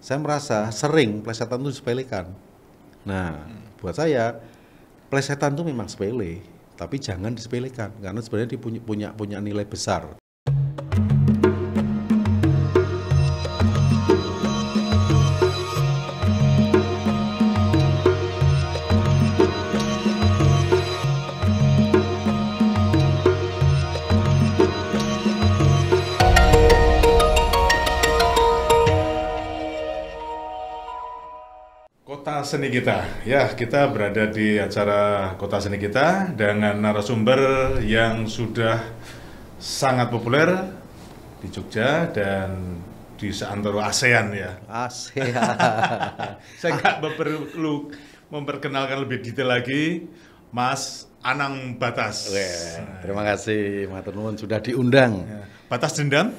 saya merasa sering plesetan itu disepelekan. Nah, buat saya plesetan itu memang sepele, tapi jangan disepelekan karena sebenarnya dia punya nilai besar. Kota Seni Kita. Ya, kita berada di acara Kota Seni Kita dengan narasumber yang sudah sangat populer di Jogja dan di seantero ASEAN ya. ASEAN. Saya nggak perlu memperkenalkan lebih detail lagi, Mas Anang Batas. Terima kasih, matur nuwun sudah diundang. Ya. Batas dendam?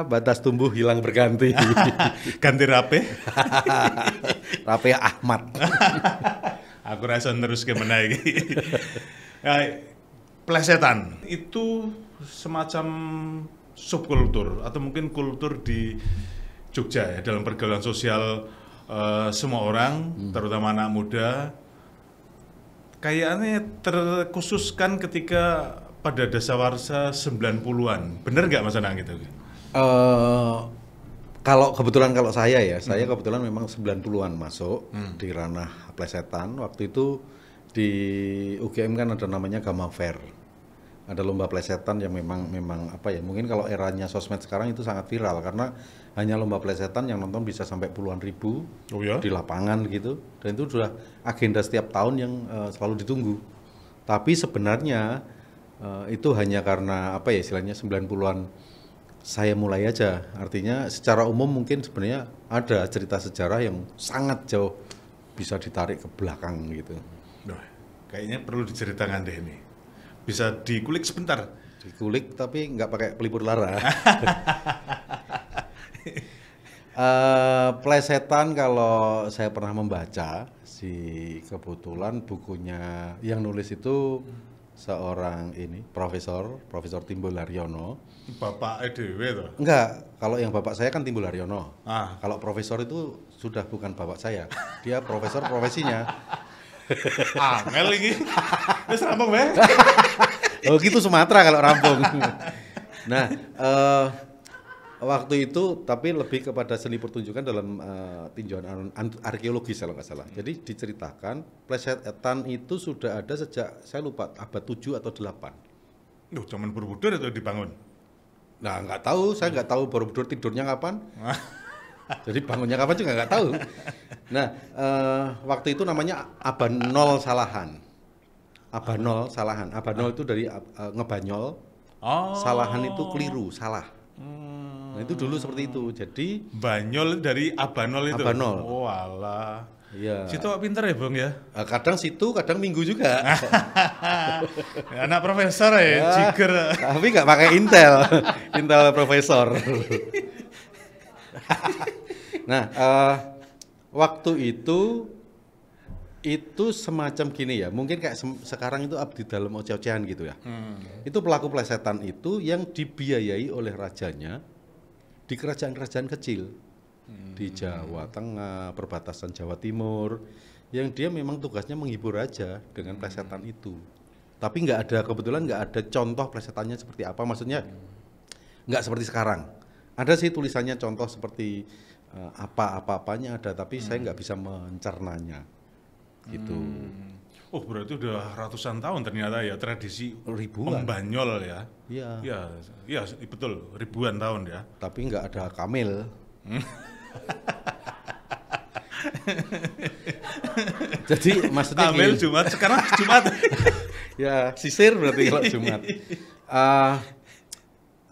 Batas tumbuh hilang berganti. Ganti rape? Rape Ahmad. Aku rasa terus gimana ini. Ya, plesetan itu semacam subkultur atau mungkin kultur di Jogja ya, dalam pergaulan sosial semua orang, terutama anak muda. Kayaknya terkhususkan ketika pada dasawarsa 90-an. Bener nggak Mas Anang gitu? Kalau saya kebetulan memang 90-an masuk di ranah plesetan. Waktu itu di UGM kan ada namanya Gamma Fair. Ada lomba plesetan yang memang apa ya, mungkin kalau eranya sosmed sekarang itu sangat viral karena hanya lomba plesetan yang nonton bisa sampai puluhan ribu di lapangan gitu. Dan itu sudah agenda setiap tahun yang selalu ditunggu. Tapi sebenarnya itu hanya karena apa ya, istilahnya 90-an saya mulai aja. Artinya secara umum mungkin sebenarnya ada cerita sejarah yang sangat jauh bisa ditarik ke belakang gitu. Kayaknya perlu diceritakan deh ini. Bisa dikulik sebentar. Dikulik tapi nggak pakai pelipur lara. Plesetan kalau saya pernah membaca kebetulan bukunya yang nulis itu seorang Profesor Timbul Haryono. Bapak EDW tuh? Enggak, kalau yang bapak saya kan Timbul Haryono. Kalau profesor itu sudah bukan bapak saya. Dia profesor profesinya. Angel ini. Wis rampung wae. Oh gitu Sumatera kalau rampung. Nah, waktu itu tapi lebih kepada seni pertunjukan dalam tinjauan arkeologis kalau nggak salah. Jadi diceritakan plesetan itu sudah ada sejak saya lupa abad 7 atau 8. Zaman Borobudur itu dibangun. Nah nggak tahu, saya nggak tahu Borobudur tidurnya kapan. Jadi bangunnya kapan juga nggak tahu. Nah waktu itu namanya Abanol Salahan. Abanol Salahan. Abanol itu dari ngebanyol. Salahan itu keliru, salah. Nah itu dulu seperti itu. Jadi Banyol dari Abanol itu. Abanol. Oh alah. Iya. Situ pinter ya Bang ya. Kadang situ, kadang Minggu juga. Anak profesor ya, jiger. Tapi nggak pakai Intel, Intel profesor. Nah, waktu itu semacam gini ya. Mungkin kayak sekarang itu abdi dalam oceh-ocehan gitu ya. Itu pelaku plesetan itu yang dibiayai oleh rajanya di kerajaan-kerajaan kecil. Di Jawa Tengah, perbatasan Jawa Timur, yang dia memang tugasnya menghibur aja dengan plesetan itu. Tapi kebetulan nggak ada contoh plesetannya seperti apa, maksudnya nggak seperti sekarang. Ada sih tulisannya contoh seperti apa-apanya ada, tapi saya nggak bisa mencernanya gitu. Oh berarti udah ratusan tahun ternyata ya tradisi Ribuan. Membanyol ya. Iya. Iya betul, ribuan tahun ya. Tapi nggak ada kamil. Jadi maksudnya Kamil Jumat, sekarang Jumat. Ya sisir berarti kalau Jumat.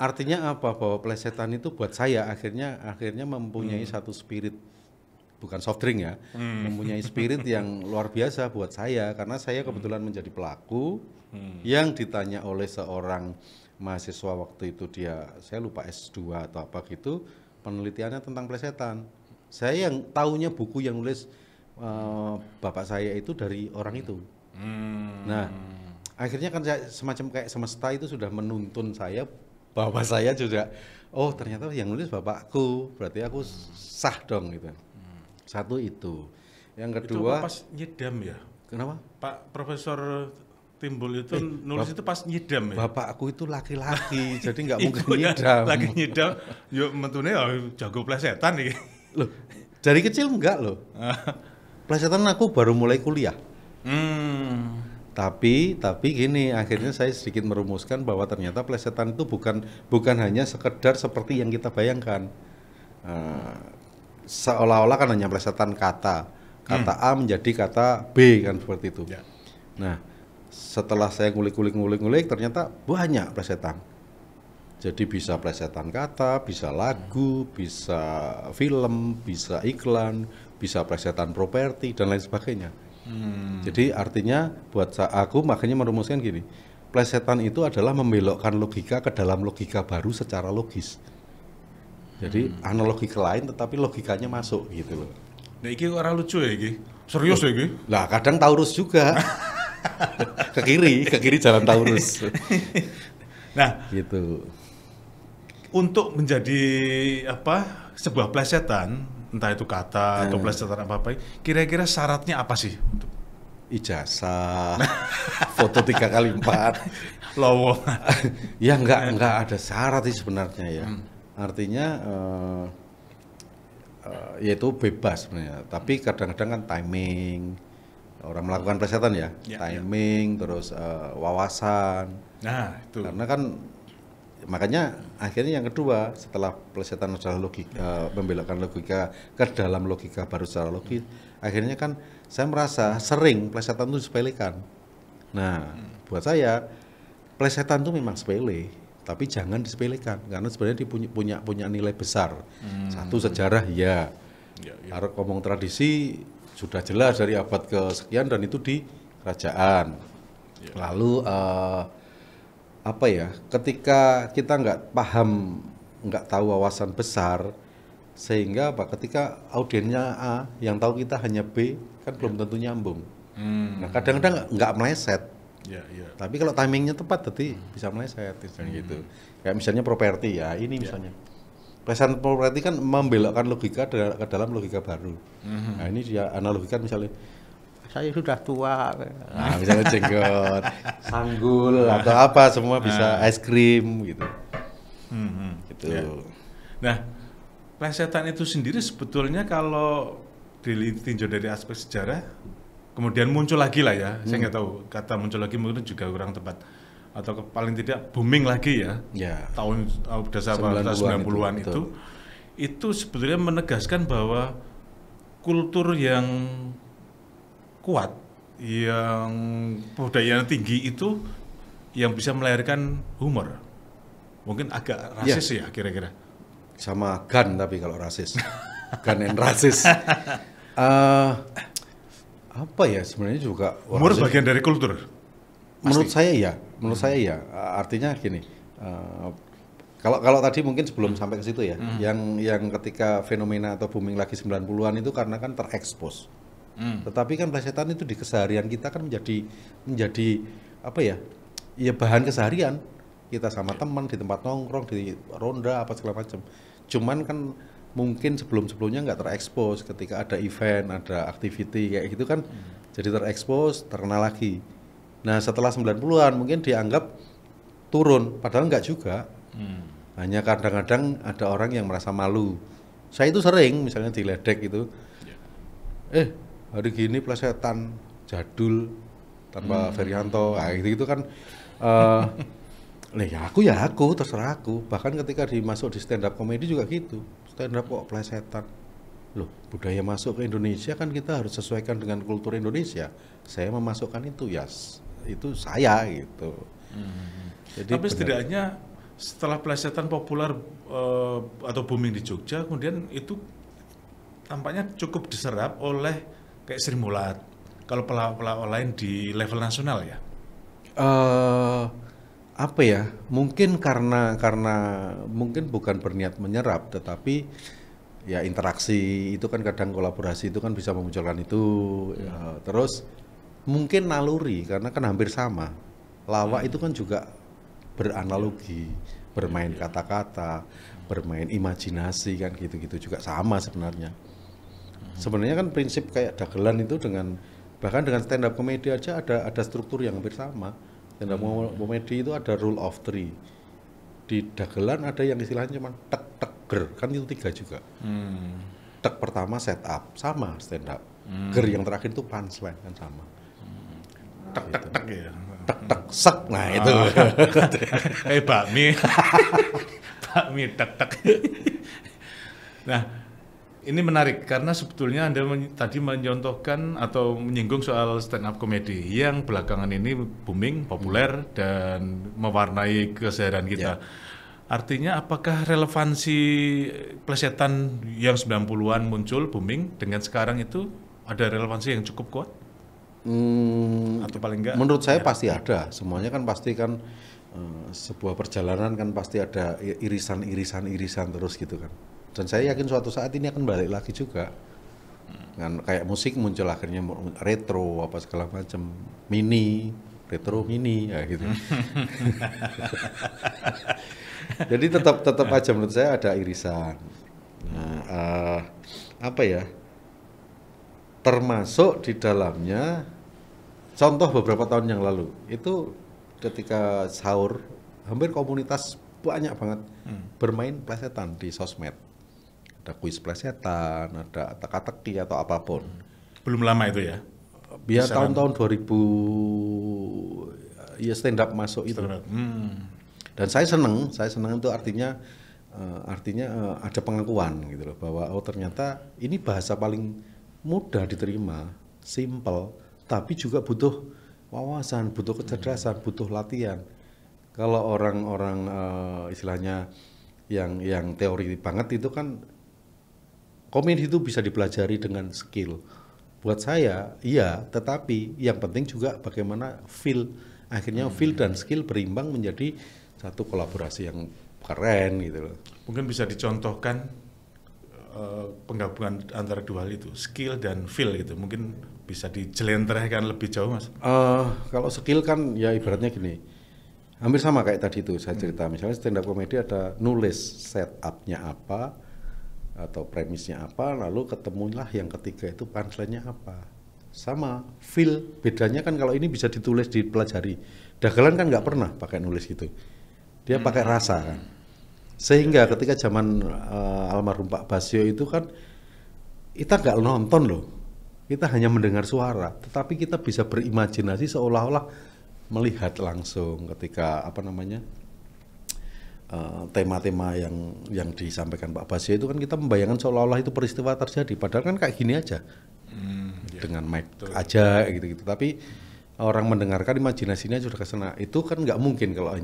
Artinya apa? Bahwa plesetan itu buat saya akhirnya mempunyai satu spirit, bukan soft drink ya, mempunyai spirit yang luar biasa buat saya karena saya kebetulan menjadi pelaku yang ditanya oleh seorang mahasiswa waktu itu, saya lupa S2 atau apa gitu, penelitiannya tentang plesetan. Saya yang tahunya buku yang nulis bapak saya itu dari orang itu. Nah, akhirnya kan semacam kayak semesta itu sudah menuntun saya, bahwa saya juga, oh ternyata yang nulis bapakku, berarti aku sah dong gitu. Satu itu. Yang Itu kedua, pas nyidam ya? kenapa? Pak Profesor Timbul itu nulis itu pas nyidam ya? Bapakku itu laki-laki, jadi nggak mungkin Ibunya nyidam. lagi nyidam, yuk mentune ya jago plesetan nih. Loh, dari kecil enggak loh. Plesetan aku baru mulai kuliah. Tapi gini, akhirnya saya sedikit merumuskan bahwa ternyata plesetan itu bukan hanya sekedar seperti yang kita bayangkan. Seolah-olah kan hanya plesetan kata A menjadi kata B kan seperti itu. Ya. Nah, setelah saya ngulik ternyata banyak plesetan. Jadi bisa plesetan kata, bisa lagu, bisa film, bisa iklan, bisa plesetan properti dan lain sebagainya. Jadi artinya buat aku makanya merumuskan gini, plesetan itu adalah membelokkan logika ke dalam logika baru secara logis. Jadi analogi ke lain tetapi logikanya masuk gitu loh. Nah, iki ora lucu ya iki. Serius ya iki? Lah kadang Taurus juga. ke kiri jalan Taurus. Nah, gitu. untuk menjadi sebuah plesetan, entah itu kata atau plesetan apa-apa, kira-kira syaratnya apa sih? Ijazah, foto 3x4. Lowongan. Ya enggak ada syarat sih sebenarnya ya. Artinya yaitu bebas sebenarnya. Tapi kadang-kadang kan timing, orang melakukan plesetan ya, timing, terus wawasan. Nah, itu. Karena kan makanya akhirnya yang kedua setelah plesetan adalah logika, membelokkan logika ke dalam logika baru secara logis, akhirnya kan saya merasa sering plesetan itu disepelekan. Nah, buat saya plesetan itu memang sepele, tapi jangan disepelekan karena sebenarnya dia punya nilai besar. Satu, sejarah ya. Harus ngomong tradisi sudah jelas dari abad kesekian dan itu di kerajaan. Lalu ketika kita nggak paham, nggak tahu wawasan besar, sehingga ketika audiennya A yang tahu kita hanya B kan belum tentu nyambung. Nah kadang-kadang nggak meleset. Tapi kalau timingnya tepat berarti bisa meleset gitu. Kayak misalnya properti ya, ini misalnya plesetan properti kan membelokkan logika ke dalam logika baru. Nah ini dia analogikan misalnya saya sudah tua, nah misalnya jenggot, sanggul atau apa semua bisa es krim gitu. Gitu. Ya. Nah, plesetan itu sendiri sebetulnya kalau ditinjau dari aspek sejarah, kemudian muncul lagi lah ya, saya nggak tahu kata muncul lagi mungkin juga kurang tepat, atau paling tidak booming lagi ya, tahun dasar 90-an itu sebetulnya menegaskan bahwa kultur yang kuat, yang budaya tinggi itu yang bisa melahirkan humor. Mungkin agak rasis ya kira-kira. Sama gun tapi kalau rasis. Gun and rasis. Apa ya sebenarnya juga humor bagian dari kultur. Menurut saya ya. Artinya gini. Kalau tadi mungkin sebelum sampai ke situ ya, yang ketika fenomena atau booming lagi 90-an itu karena kan terekspos. Tetapi kan plesetan itu di keseharian kita kan menjadi apa ya? Ya bahan keseharian kita sama teman di tempat nongkrong, di ronda apa segala macam. Cuman kan mungkin sebelumnya nggak terekspos, ketika ada event, ada activity kayak gitu kan jadi terekspos, terkenal lagi. Nah, setelah 90-an mungkin dianggap turun, padahal nggak juga. Hanya kadang-kadang ada orang yang merasa malu. Saya itu sering misalnya diledek gitu. Hari gini plesetan jadul tanpa Ferianto, nah, gitu kan. Aku terserah aku. Bahkan ketika dimasuk di stand up comedy juga gitu. Stand up kok plesetan. Loh, budaya masuk ke Indonesia kan kita harus sesuaikan dengan kultur Indonesia. Saya memasukkan itu itu saya gitu. Jadi tapi setidaknya setelah plesetan populer atau booming di Jogja, kemudian itu tampaknya cukup diserap oleh kayak Sri Mulat. Kalau pelawak lain di level nasional ya? Apa ya? Mungkin karena mungkin bukan berniat menyerap, tetapi ya interaksi itu kan kadang kolaborasi itu kan bisa memunculkan itu. Ya, terus mungkin naluri karena kan hampir sama. Lawak itu kan juga beranalogi, bermain kata-kata, bermain imajinasi kan gitu-gitu juga sama sebenarnya. Sebenarnya kan prinsip kayak dagelan itu bahkan dengan stand up comedy aja ada struktur yang hampir sama. Stand up comedy itu ada rule of three. Di dagelan ada yang istilahnya cuma tek tek ger, kan itu 3 juga. Tek pertama set up sama stand up. Ger yang terakhir itu punchline kan sama. Tek tek tek ya. Tek tek sek. Nah, itu. Bakmi. Bakmi tek tek. Nah, ini menarik karena sebetulnya Anda tadi menyontohkan atau menyinggung soal stand up comedy yang belakangan ini booming, populer dan mewarnai keseharian kita. Artinya apakah relevansi plesetan yang 90-an muncul booming dengan sekarang itu ada relevansi yang cukup kuat? Atau paling enggak? Menurut saya pasti ada. Semuanya kan pasti kan sebuah perjalanan kan pasti ada irisan terus gitu kan. Dan saya yakin suatu saat ini akan balik lagi juga. Kan kayak musik muncul akhirnya retro apa segala macam, retro mini ya gitu. Jadi tetap aja menurut saya ada irisan. Nah, apa ya? Termasuk di dalamnya contoh beberapa tahun yang lalu itu ketika sahur hampir komunitas banyak banget bermain plesetan di sosmed. Ada kuis plesetan, ada teka-teki atau apapun. Belum lama itu ya? Biar tahun-tahun 2000 ya stand up masuk itu. Dan saya senang itu artinya ada pengakuan gitu loh bahwa oh ternyata ini bahasa paling mudah diterima, simple, tapi juga butuh wawasan, butuh kecerdasan, butuh latihan. Kalau orang-orang istilahnya yang teori banget itu kan komedi itu bisa dipelajari dengan skill. Buat saya, iya, tetapi yang penting juga bagaimana feel. Akhirnya feel dan skill berimbang menjadi satu kolaborasi yang keren gitu loh. Mungkin bisa dicontohkan penggabungan antara dua hal itu, skill dan feel gitu. Mungkin bisa dijelentrehkan lebih jauh, Mas. Kalau skill kan ya ibaratnya gini. Hampir sama kayak tadi itu saya cerita. Misalnya stand up comedy ada nulis setup-nya apa atau premisnya apa, lalu ketemulah yang ketiga itu punchline-nya apa. Sama, feel bedanya kan kalau ini bisa ditulis dipelajari. Dagelan kan nggak pernah pakai nulis gitu. Dia pakai rasa kan. Sehingga ketika zaman almarhum Pak Basyo itu kan kita nggak nonton loh. Kita hanya mendengar suara, tetapi kita bisa berimajinasi seolah-olah melihat langsung ketika tema-tema yang disampaikan Pak Basyo itu kan kita membayangkan seolah-olah itu peristiwa terjadi, padahal kan kayak gini aja dengan mic aja gitu-gitu, tapi orang mendengarkan imajinasinya sudah ke sana. Itu kan nggak mungkin kalau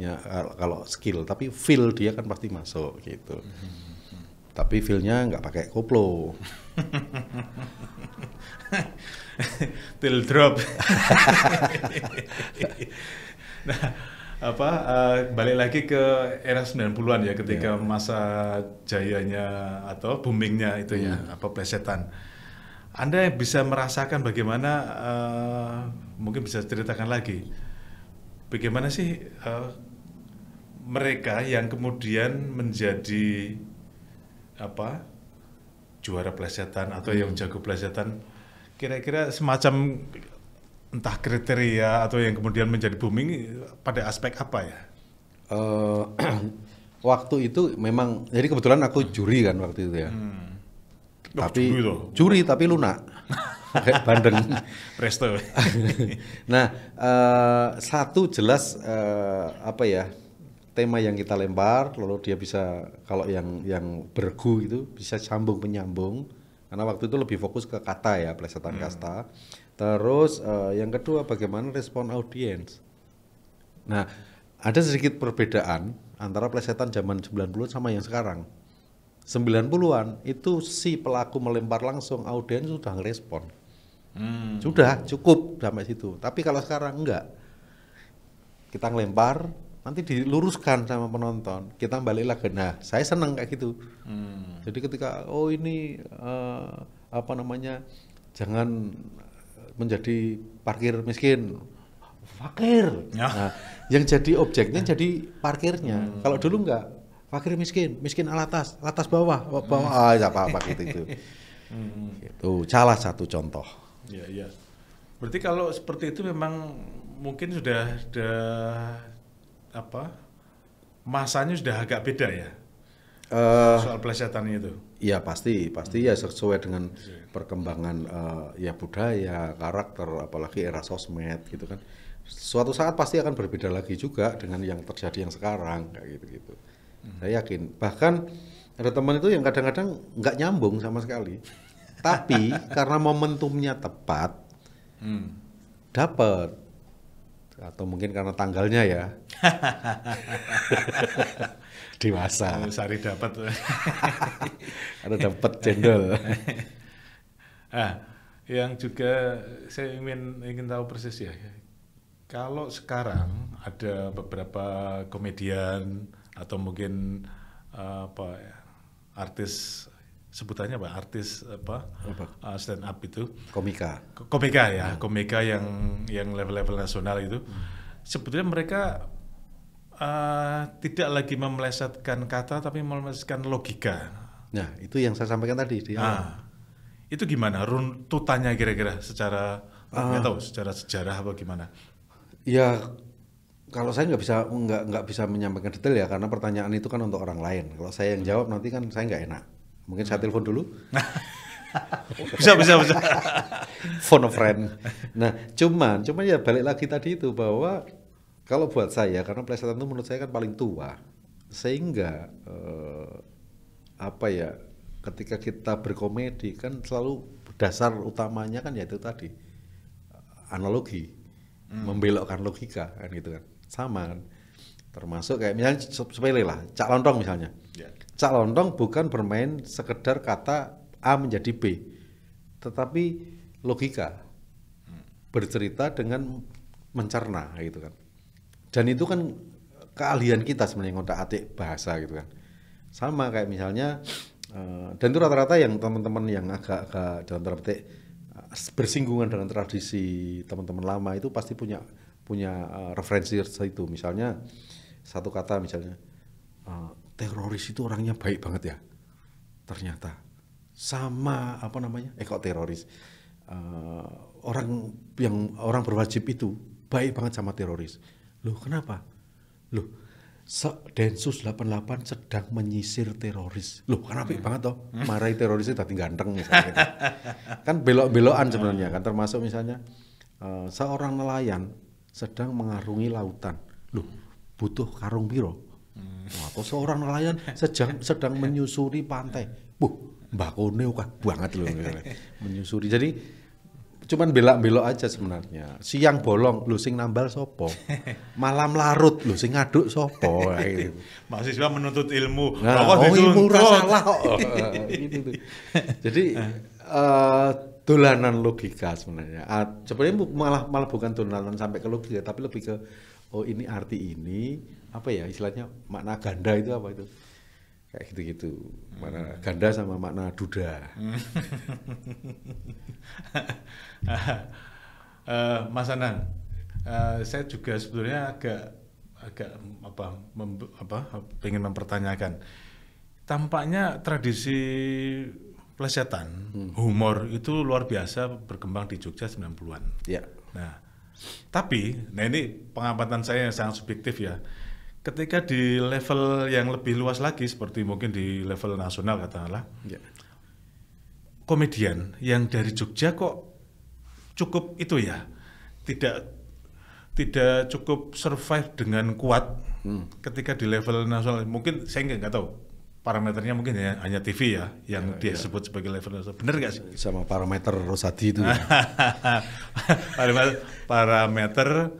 skill, tapi feel dia kan pasti masuk gitu. Tapi feel-nya nggak pakai koplo. Till drop. Nah, balik lagi ke era 90-an ya, ketika masa jayanya atau boomingnya itu ya, plesetan. Anda bisa merasakan bagaimana, mungkin bisa ceritakan lagi, bagaimana sih mereka yang kemudian menjadi juara plesetan atau yang jago plesetan, kira-kira semacam entah kriteria atau yang kemudian menjadi booming pada aspek apa ya? Waktu itu memang, jadi kebetulan aku juri kan waktu itu ya. Tapi juri tapi lunak. Kayak bandeng. Presto. Nah, satu jelas tema yang kita lempar, lalu dia bisa, kalau yang bergu itu bisa sambung penyambung. Karena waktu itu lebih fokus ke kata ya, plesetan kasta. Terus yang kedua bagaimana respon audiens. Nah, ada sedikit perbedaan antara plesetan zaman 90-an sama yang sekarang. 90-an itu si pelaku melempar langsung, audiens sudah ngerespon. Sudah cukup sampai situ. Tapi kalau sekarang enggak. Kita ngelempar, nanti diluruskan sama penonton. Kita balik lagi. Nah, saya senang kayak gitu. Jadi ketika ini jangan menjadi parkir miskin, fakir. Nah, yang jadi objeknya jadi parkirnya. Kalau dulu enggak, fakir miskin alatas bawah, apa gitu. Itu salah satu contoh. Ya, ya. Berarti kalau seperti itu memang mungkin sudah apa? Masanya sudah agak beda ya. Soal plesetan itu. Ya pasti ya sesuai dengan perkembangan ya budaya, karakter, apalagi era sosmed gitu kan. Suatu saat pasti akan berbeda lagi juga dengan yang terjadi yang sekarang kayak gitu. Saya yakin. Bahkan ada teman itu yang kadang-kadang nggak nyambung sama sekali. Tapi karena momentumnya tepat, dapat. Atau mungkin karena tanggalnya ya. Dewasa. Sari dapat. Ada dapat cendol. Yang juga saya ingin tahu persis ya. Kalau sekarang ada beberapa komedian atau mungkin artis, sebutannya apa? Artis stand up itu. Komika Ya, komika yang level-level nasional itu. Sebetulnya mereka tidak lagi memelesetkan kata tapi memelesetkan logika. Nah, itu yang saya sampaikan tadi di awal. Itu gimana runtutannya kira-kira secara nggak tahu secara sejarah apa gimana? Ya kalau saya nggak bisa menyampaikan detail ya karena pertanyaan itu kan untuk orang lain. Kalau saya yang jawab nanti kan saya nggak enak. Mungkin saya telepon dulu. bisa. Phone a friend. Nah, cuman ya balik lagi tadi itu bahwa kalau buat saya karena plesetan itu menurut saya kan paling tua. Sehingga ketika kita berkomedi kan selalu dasar utamanya kan yaitu tadi analogi, membelokkan logika kan gitu kan. Sama kan. Termasuk kayak misalnya sepele lah, Cak Lontong misalnya. Yeah. Cak Lontong bukan bermain sekedar kata A menjadi B, tetapi logika. Bercerita dengan mencerna gitu kan. Dan itu kan keahlian kita sebenarnya ngotak-atik bahasa gitu kan. Sama kayak misalnya dan itu rata-rata yang teman-teman yang agak dalam tanda petik bersinggungan dengan tradisi teman-teman lama itu pasti punya referensi itu. Misalnya satu kata misalnya teroris itu orangnya baik banget ya. Ternyata sama kok teroris orang berwajib itu baik banget sama teroris. Loh kenapa? Loh Densus 88 sedang menyisir teroris. Loh kan apik banget toh. Marahi terorisnya tadi ganteng misalnya gitu. Kan belok-belokan sebenarnya kan termasuk misalnya seorang nelayan sedang mengarungi lautan. Loh butuh karung piro? Atau seorang nelayan sedang menyusuri pantai. Mbakone kok banget loh menyusuri. Jadi cuman belok-belok aja sebenarnya. Siang bolong, lu sing nambal sopo. Malam larut, lu sing ngaduk sopo. Gitu. Mahasiswa menuntut ilmu. Ilmu salah kok. Gitu. Jadi dolanan logika sebenarnya. Sebenarnya malah bukan dolanan sampai ke logika, tapi lebih ke ini arti ini istilahnya makna ganda itu apa itu? Kayak gitu-gitu. Makna ganda sama makna duda. Mas Anang, saya juga sebetulnya agak pengen mempertanyakan. Tampaknya tradisi plesetan, humor itu luar biasa berkembang di Jogja 90-an. Ya. Nah, ini pengamatan saya yang sangat subjektif ya. Ketika di level yang lebih luas lagi seperti mungkin di level nasional katakanlah, komedian yang dari Jogja kok cukup itu ya, tidak cukup survive dengan kuat ketika di level nasional. Mungkin saya nggak tahu parameternya, mungkin ya hanya TV ya yang dia sebut sebagai level nasional. Bener nggak sih? Sama parameter Rosadi itu. Ya. parameter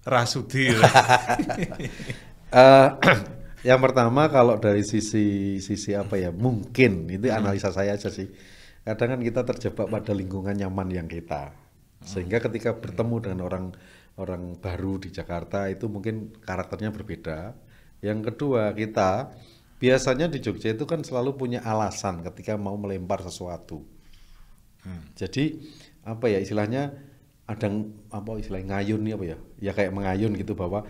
Rasudi. Yang pertama kalau dari sisi mungkin itu analisa saya aja sih. Kadang kan kita terjebak pada lingkungan nyaman yang kita, sehingga ketika bertemu dengan orang baru di Jakarta itu mungkin karakternya berbeda. Yang kedua, kita biasanya di Jogja itu kan selalu punya alasan ketika mau melempar sesuatu. Jadi istilahnya ada ngayun nih ya kayak mengayun gitu bahwa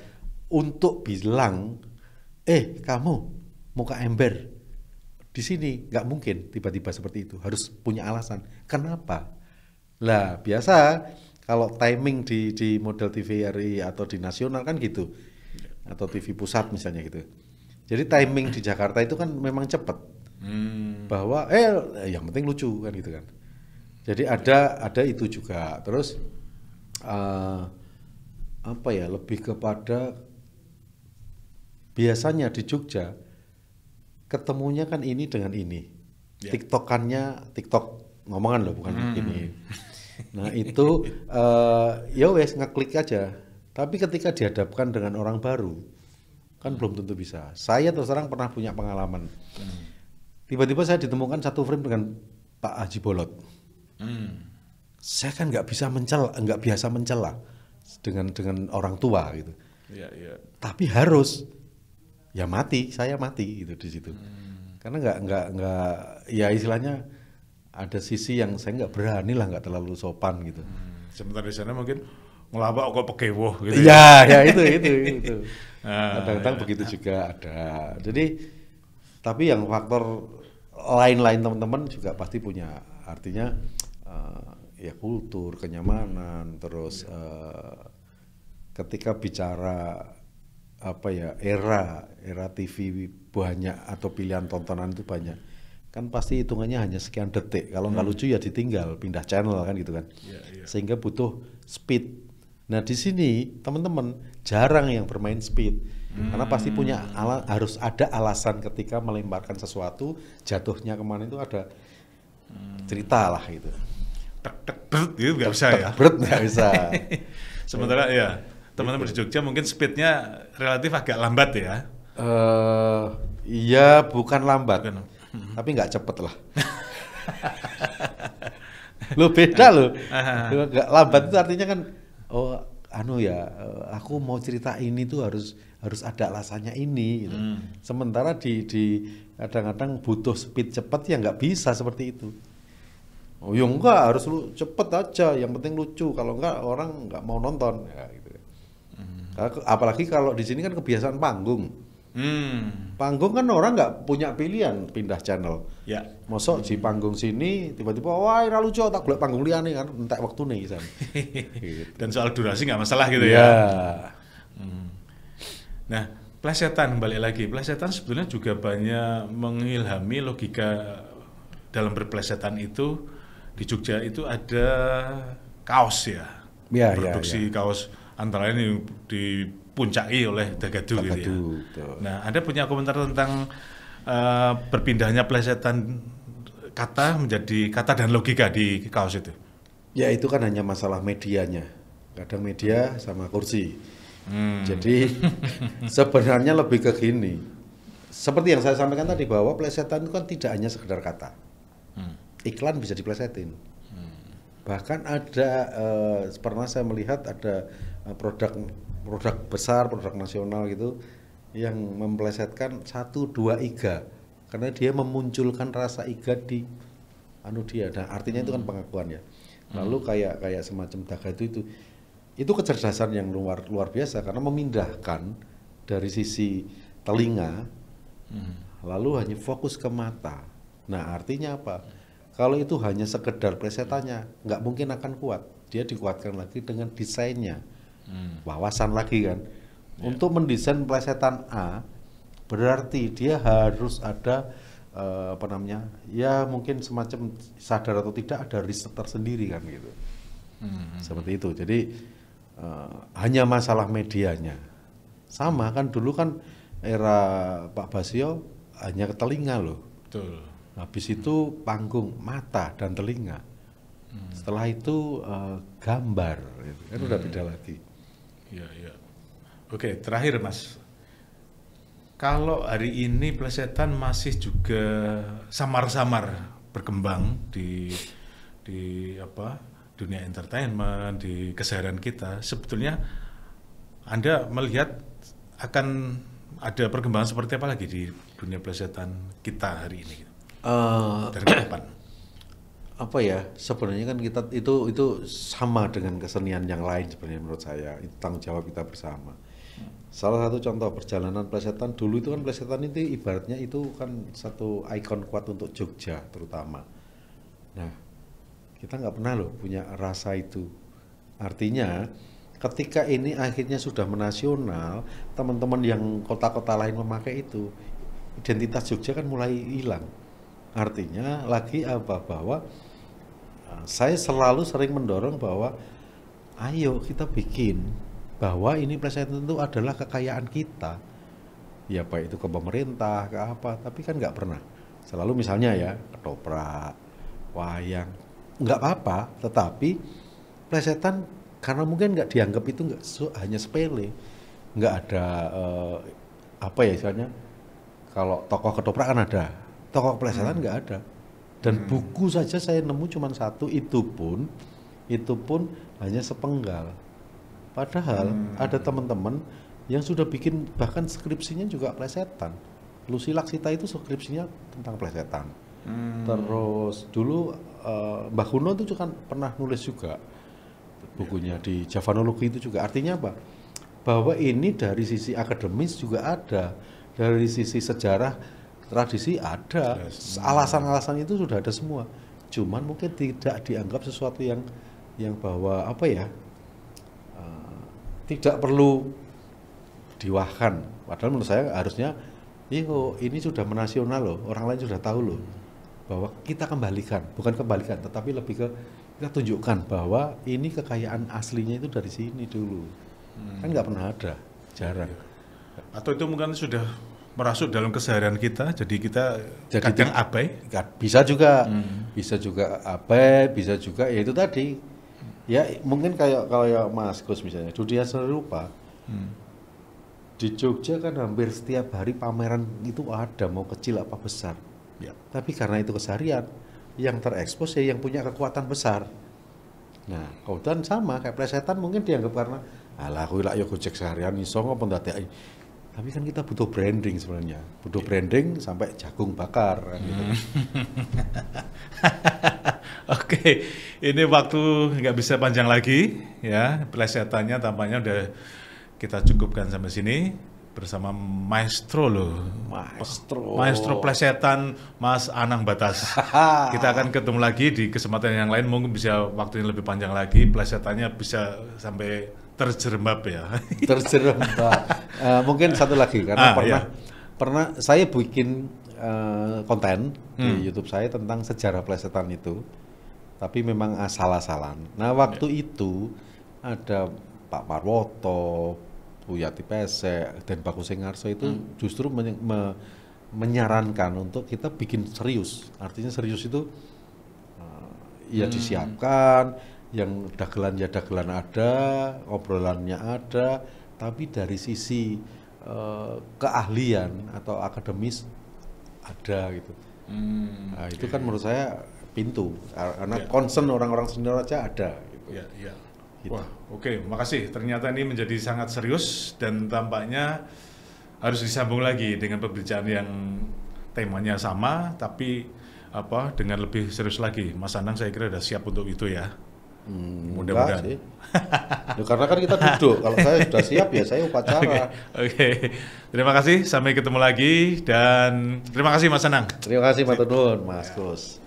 untuk bilang kamu muka ember Di sini nggak mungkin tiba-tiba seperti itu, harus punya alasan. Kenapa? Lah biasa kalau timing di model TVRI atau di nasional kan gitu, atau TV pusat misalnya gitu. Jadi timing di Jakarta itu kan memang cepat, bahwa yang penting lucu kan gitu kan. Jadi ada itu juga. Terus apa ya, lebih kepada biasanya di Jogja ketemunya kan ini dengan ini, TikTokannya TikTok ngomongan loh, bukan ini. Nah itu ya wes ngeklik aja. Tapi ketika dihadapkan dengan orang baru kan belum tentu bisa. Saya terus terang pernah punya pengalaman. Tiba-tiba saya ditemukan satu frame dengan Pak Haji Bolot. Saya kan nggak biasa mencela dengan orang tua gitu. Tapi harus saya mati gitu di situ. Karena nggak ya istilahnya ada sisi yang saya nggak berani lah, nggak terlalu sopan gitu. Sebentar di sana mungkin ngelabak kok pekewoh gitu. Ya itu. Kadang-kadang begitu juga ada. Jadi tapi yang faktor lain-lain teman-teman juga pasti punya, artinya ya kultur, kenyamanan, terus ketika bicara apa ya, era TV banyak atau pilihan tontonan itu banyak, kan pasti hitungannya hanya sekian detik. Kalau nggak lucu ya ditinggal, pindah channel kan gitu kan. Sehingga butuh speed. Nah di sini teman-teman jarang yang bermain speed, karena pasti harus ada alasan ketika melemparkan sesuatu, jatuhnya kemana itu ada cerita lah gitu. Gitu nggak bisa ya? Nggak bisa. Sementara ya teman-teman di Jogja mungkin speednya relatif agak lambat ya? Iya bukan lambat, tapi nggak cepet lah. Lo beda lo. Nggak lambat itu artinya kan, aku mau cerita ini tuh harus ada alasannya ini gitu. Sementara di kadang-kadang butuh speed cepet ya nggak bisa seperti itu. Oh ya enggak, harus lu cepet aja, yang penting lucu, kalau enggak orang nggak mau nonton ya gitu. Apalagi kalau di sini kan kebiasaan panggung. Panggung kan orang nggak punya pilihan pindah channel. Mosok di panggung sini tiba-tiba wah ora lucu, tak golek panggung liyane kan entek wektune pisan. Gitu. Dan soal durasi nggak masalah gitu ya. Nah, plesetan balik lagi. Plesetan sebetulnya juga banyak mengilhami logika dalam berplesetan itu. Di Jogja itu ada kaos ya. Produksi kaos antara ini dipuncaki oleh Dagadu gitu ya. Nah, Anda punya komentar tentang berpindahnya plesetan kata menjadi kata dan logika di kaos itu? Ya itu kan hanya masalah medianya. Kadang media sama kursi. Jadi sebenarnya lebih ke gini. Seperti yang saya sampaikan tadi bahwa plesetan itu kan tidak hanya sekedar kata. Iklan bisa diplesetin. Bahkan ada pernah saya melihat ada produk besar, produk nasional gitu yang memplesetkan 1, 2 iga karena dia memunculkan rasa iga di dia. Nah, artinya itu kan pengakuan ya. Lalu kayak semacam Dagadu itu kecerdasan yang luar biasa karena memindahkan dari sisi telinga lalu hanya fokus ke mata. Nah, artinya apa? Kalau itu hanya sekedar plesetannya, nggak mungkin akan kuat. Dia dikuatkan lagi dengan desainnya, wawasan lagi kan. Untuk mendesain plesetan A, berarti dia harus ada ya mungkin semacam sadar atau tidak ada riset tersendiri kan gitu. Seperti itu. Jadi hanya masalah medianya. Sama kan dulu kan era Pak Basio hanya ke telinga loh. Betul. Habis itu panggung, mata dan telinga. Setelah itu gambar, gitu. Kan udah beda lagi. Iya. Oke, terakhir Mas. Kalau hari ini plesetan masih juga samar-samar berkembang di dunia entertainment, di keseharian kita, sebetulnya Anda melihat akan ada perkembangan seperti apa lagi di dunia plesetan kita hari ini? Dari kapan? Apa ya, sebenarnya kan kita itu sama dengan kesenian yang lain sebenarnya menurut saya, itu tanggung jawab kita bersama. Salah satu contoh perjalanan plesetan dulu itu kan plesetan itu ibaratnya itu kan satu ikon kuat untuk Jogja terutama. Nah, kita nggak pernah loh punya rasa itu. Artinya ketika ini akhirnya sudah menasional, teman-teman yang kota-kota lain memakai itu, identitas Jogja kan mulai hilang. Artinya lagi apa bahwa saya selalu sering mendorong bahwa ayo kita bikin bahwa ini plesetan itu adalah kekayaan kita. Ya baik itu ke pemerintah, ke apa, tapi kan nggak pernah. Selalu misalnya ya, ketoprak, wayang, nggak apa-apa, tetapi plesetan karena mungkin nggak dianggap itu nggak hanya sepele, nggak ada apa ya istilahnya, kalau tokoh ketoprak kan ada, tokoh plesetan nggak ada. Dan buku saja saya nemu cuma satu, itu pun hanya sepenggal. Padahal ada teman-teman yang sudah bikin bahkan skripsinya juga plesetan. Lucy Laksita itu skripsinya tentang plesetan. Terus dulu Mbah Kuno itu juga pernah nulis juga bukunya di Javanologi itu juga. Artinya apa? Bahwa ini dari sisi akademis juga ada, dari sisi sejarah tradisi ada, alasan-alasan itu sudah ada semua. Cuman mungkin tidak dianggap sesuatu yang bahwa apa ya? Tidak perlu diwahkan. Padahal menurut saya harusnya, ini sudah menasional loh, orang lain sudah tahu loh, bahwa kita kembalikan, bukan kembalikan, tetapi lebih ke kita tunjukkan bahwa ini kekayaan aslinya itu dari sini dulu. Kan nggak pernah ada, jarang. Atau itu mungkin sudah merasuk dalam keseharian kita, jadi kita kadang abai. Bisa juga, bisa juga abai, bisa juga ya itu tadi. Ya mungkin kayak Mas Gus misalnya, dunia seni rupa. Di Jogja kan hampir setiap hari pameran itu ada, mau kecil apa besar. Ya. Tapi karena itu keseharian, yang terekspos ya yang punya kekuatan besar. Nah, kemudian sama kayak plesetan mungkin dianggap karena alah aku lak yo gojek seharian iso ngopo ndadeki. Tapi kan kita butuh branding sebenarnya. Butuh branding sampai jagung bakar kan gitu. Oke, ini waktu nggak bisa panjang lagi ya. Plesetannya tampaknya udah kita cukupkan sampai sini bersama maestro loh. Maestro plesetan Mas Anang Batas. Kita akan ketemu lagi di kesempatan yang lain, mungkin bisa waktunya lebih panjang lagi, plesetannya bisa sampai terjerembab ya. Terjerembab. Mungkin satu lagi karena pernah saya bikin konten di YouTube saya tentang sejarah plesetan itu. Tapi memang asal-asalan. Nah, waktu itu ada Pak Marwoto, Buyati Pesek, dan Pak Kusingarso itu justru menyarankan untuk kita bikin serius. Artinya serius itu ya disiapkan, yang dagelan ya dagelan ada, obrolannya ada, tapi dari sisi keahlian atau akademis ada gitu. Nah, itu kan menurut saya pintu, karena concern orang-orang senior aja ada. Gitu. Gitu. Wah, oke, makasih. Ternyata ini menjadi sangat serius dan tampaknya harus disambung lagi dengan pembicaraan yang temanya sama, tapi dengan lebih serius lagi. Mas Anang saya kira sudah siap untuk itu ya. Mudah-mudahan. Ya, karena kan kita duduk. Kalau saya sudah siap ya saya upacara. Oke. Terima kasih. Sampai ketemu lagi dan terima kasih Mas Anang. Terima kasih Mas Tudun, Mas Gus.